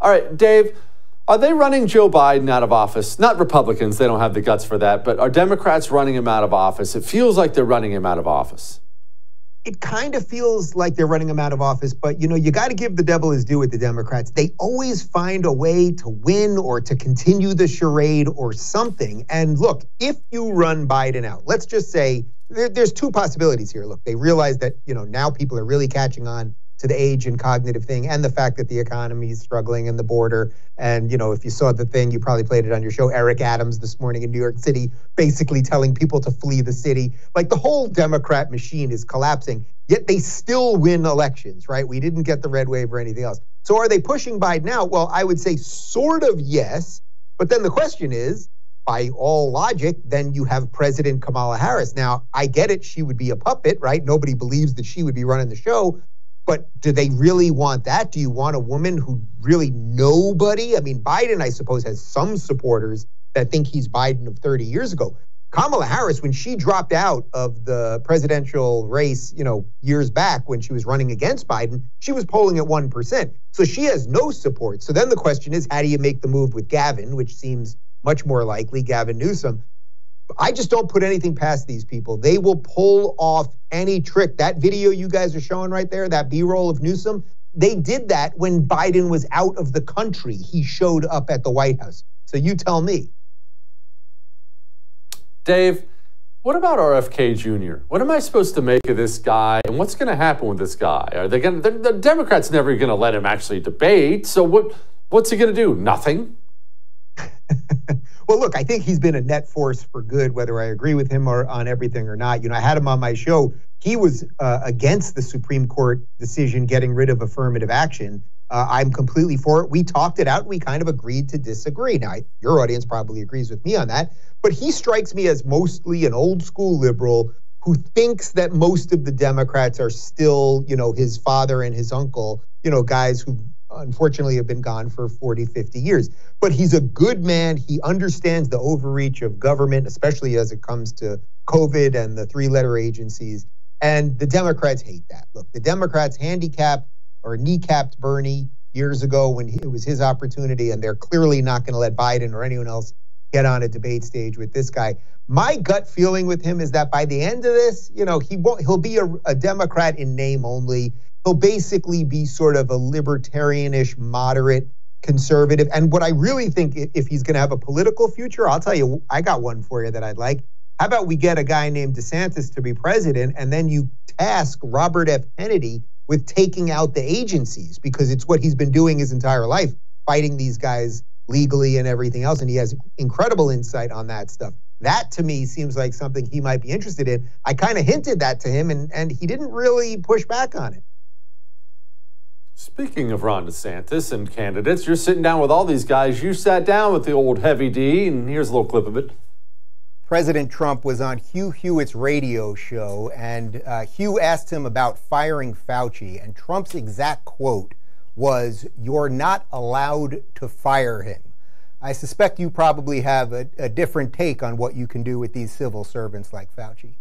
All right, Dave, are they running Joe Biden out of office? Not Republicans, they don't have the guts for that, but are Democrats running him out of office? It feels like they're running him out of office. It kind of feels like they're running him out of office, but you got to give the devil his due with the Democrats. They always find a way to win or to continue the charade or something. And look, if you run Biden out, let's just say there's two possibilities here. Look, they realize that, now people are really catching on to the age and cognitive thing and the fact that the economy is struggling and the border. And, if you saw the thing, you probably played it on your show, Eric Adams this morning in New York City, basically telling people to flee the city. Like the whole Democrat machine is collapsing, yet they still win elections, right? We didn't get the red wave or anything else. So are they pushing Biden out? Well, I would say sort of yes. But then the question is, by all logic, then you have President Kamala Harris. Now, I get it. She would be a puppet, right? Nobody believes that she would be running the show. But do they really want that? Do you want a woman who really nobody? I mean, Biden, I suppose, has some supporters that think he's Biden of 30 years ago. Kamala Harris, when she dropped out of the presidential race, years back when she was running against Biden, she was polling at 1%. So she has no support. So then the question is, how do you make the move with Gavin, which seems much more likely, Gavin Newsom? I just don't put anything past these people. They will pull off any trick. That video you guys are showing right there, that B-roll of Newsom, they did that when Biden was out of the country. He showed up at the White House. So you tell me. Dave, what about RFK Jr.? What am I supposed to make of this guy? And what's going to happen with this guy? Are they going? The Democrats never going to let him actually debate. So what's he going to do? Nothing. Well, look, I think he's been a net force for good, whether I agree with him or on everything or not. I had him on my show. He was against the Supreme Court decision getting rid of affirmative action. I'm completely for it. We talked it out. We kind of agreed to disagree. Now, your audience probably agrees with me on that. But he strikes me as mostly an old school liberal who thinks that most of the Democrats are still, his father and his uncle, guys who unfortunately have been gone for 40, 50 years. But he's a good man. He understands the overreach of government, especially as it comes to COVID and the three-letter agencies. And the Democrats hate that. Look, the Democrats handicapped or kneecapped Bernie years ago when it was his opportunity, and they're clearly not going to let Biden or anyone else get on a debate stage with this guy. My gut feeling with him is that by the end of this, he'll be a Democrat in name only. He'll basically be sort of a libertarianish, moderate conservative. And what I really think, if he's going to have a political future, I'll tell you, I got one for you that I'd like. How about we get a guy named DeSantis to be president, and then you task Robert F. Kennedy with taking out the agencies, because it's what he's been doing his entire life, fighting these guys legally and everything else. And he has incredible insight on that stuff. That, to me, seems like something he might be interested in. I kind of hinted that to him, and he didn't really push back on it. Speaking of Ron DeSantis and candidates, you're sitting down with all these guys. You sat down with the old Heavy D, and here's a little clip of it. President Trump was on Hugh Hewitt's radio show, and Hugh asked him about firing Fauci, and Trump's exact quote was, "You're not allowed to fire him." I suspect you probably have a different take on what you can do with these civil servants like Fauci.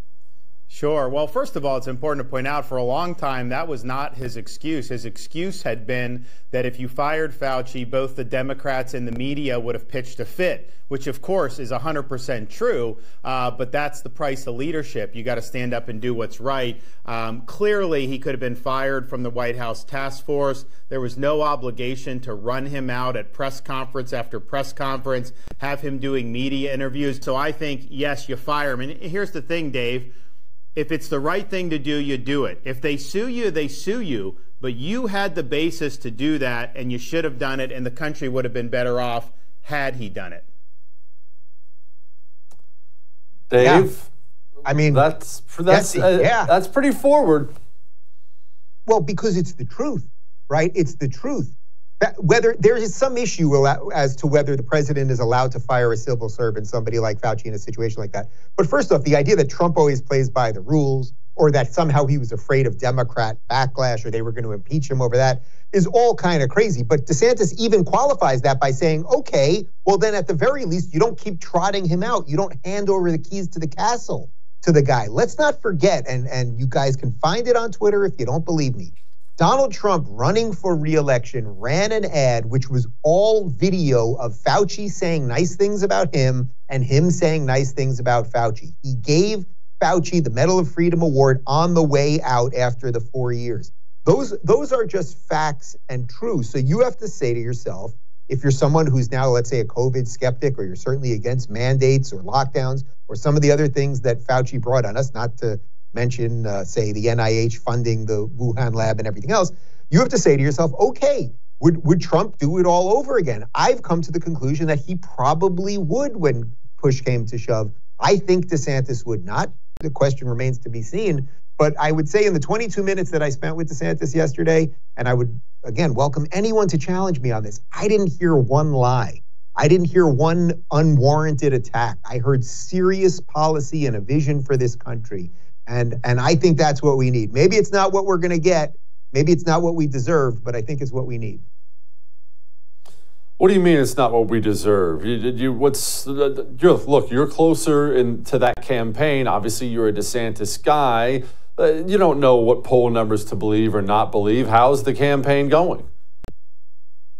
Sure. Well, first of all, it's important to point out for a long time that was not his excuse. His excuse had been that if you fired Fauci, both the Democrats and the media would have pitched a fit, which, of course, is 100% true. But that's the price of leadership. You got to stand up and do what's right. Clearly, he could have been fired from the White House task force. There was no obligation to run him out at press conference after press conference, have him doing media interviews. So I think, yes, you fire him. And here's the thing, Dave. If it's the right thing to do, you do it. If they sue you, they sue you. But you had the basis to do that, and you should have done it, and the country would have been better off had he done it. Dave, yeah. I mean, that's pretty forward. Well, because it's the truth, right? It's the truth. Whether there is some issue as to whether the president is allowed to fire a civil servant, somebody like Fauci, in a situation like that. But first off, the idea that Trump always plays by the rules, or that somehow he was afraid of Democrat backlash, or they were going to impeach him over that, is all kind of crazy. But DeSantis even qualifies that by saying, okay, well then at the very least, you don't keep trotting him out. You don't hand over the keys to the castle to the guy. Let's not forget, and you guys can find it on Twitter if you don't believe me. Donald Trump, running for re-election, ran an ad which was all video of Fauci saying nice things about him and him saying nice things about Fauci. He gave Fauci the Medal of Freedom Award on the way out after the 4 years. Those are just facts and truths. So you have to say to yourself, if you're someone who's now, let's say, a COVID skeptic, or you're certainly against mandates or lockdowns or some of the other things that Fauci brought on us, not to mention, say, the NIH funding the Wuhan lab and everything else, you have to say to yourself, okay, would Trump do it all over again? I've come to the conclusion that he probably would when push came to shove. I think DeSantis would not. The question remains to be seen. But I would say in the 22 minutes that I spent with DeSantis yesterday, and I would, again, welcome anyone to challenge me on this, I didn't hear one lie. I didn't hear one unwarranted attack. I heard serious policy and a vision for this country. And I think that's what we need. Maybe it's not what we're going to get. Maybe it's not what we deserve, but I think it's what we need. What do you mean it's not what we deserve? Look, you're closer to that campaign. Obviously, you're a DeSantis guy. You don't know what poll numbers to believe or not believe. How's the campaign going?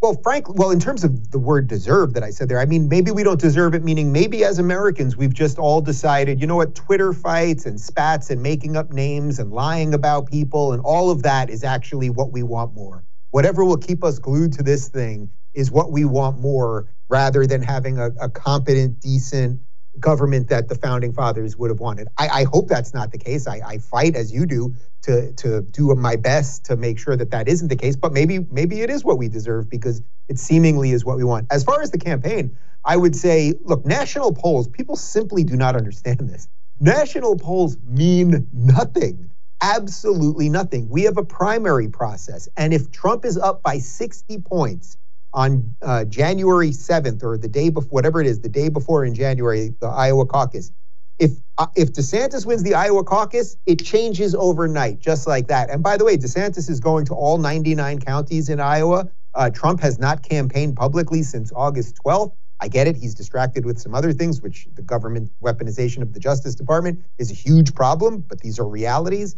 Well, frankly, in terms of the word deserve that I said there, I mean, maybe we don't deserve it, meaning maybe as Americans, we've just all decided, you know what, Twitter fights and spats and making up names and lying about people and all of that is actually what we want more. Whatever will keep us glued to this thing is what we want more, rather than having a competent, decent government that the founding fathers would have wanted. I hope that's not the case. I fight, as you do, to do my best to make sure that that isn't the case. But maybe it is what we deserve, because it seemingly is what we want. As far as the campaign, I would say, look, national polls, people simply do not understand this. National polls mean nothing. Absolutely nothing. We have a primary process. And if Trump is up by 60 points on January 7th, or the day before, whatever it is, the day before in January, the Iowa caucus, if DeSantis wins the Iowa caucus, it changes overnight, just like that. And by the way, DeSantis is going to all 99 counties in Iowa. Trump has not campaigned publicly since August 12th. I get it. He's distracted with some other things, which the government weaponization of the Justice Department is a huge problem, but these are realities.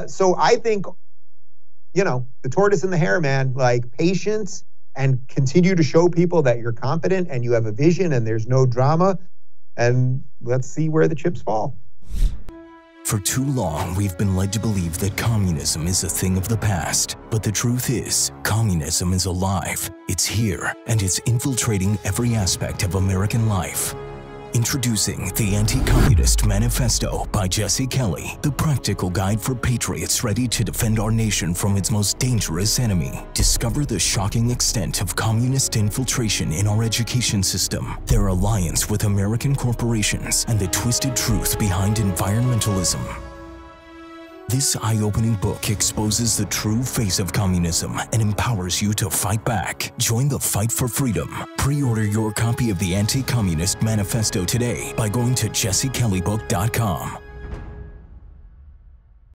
So I think, the tortoise and the hare, man, like patience, and continue to show people that you're competent and you have a vision and there's no drama. And let's see where the chips fall. For too long, we've been led to believe that communism is a thing of the past. But the truth is, communism is alive. It's here, and it's infiltrating every aspect of American life. Introducing the Anti-Communist Manifesto by Jesse Kelly, the practical guide for patriots ready to defend our nation from its most dangerous enemy. Discover the shocking extent of communist infiltration in our education system, their alliance with American corporations, and the twisted truth behind environmentalism. This eye-opening book exposes the true face of communism and empowers you to fight back. Join the fight for freedom. Pre-order your copy of the Anti-Communist Manifesto today by going to jessekellybook.com.